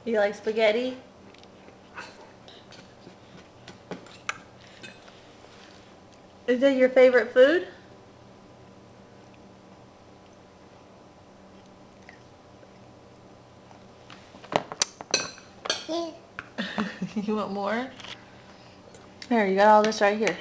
You like spaghetti? Is it your favorite food? Yeah. You want more? Here, you got all this right here.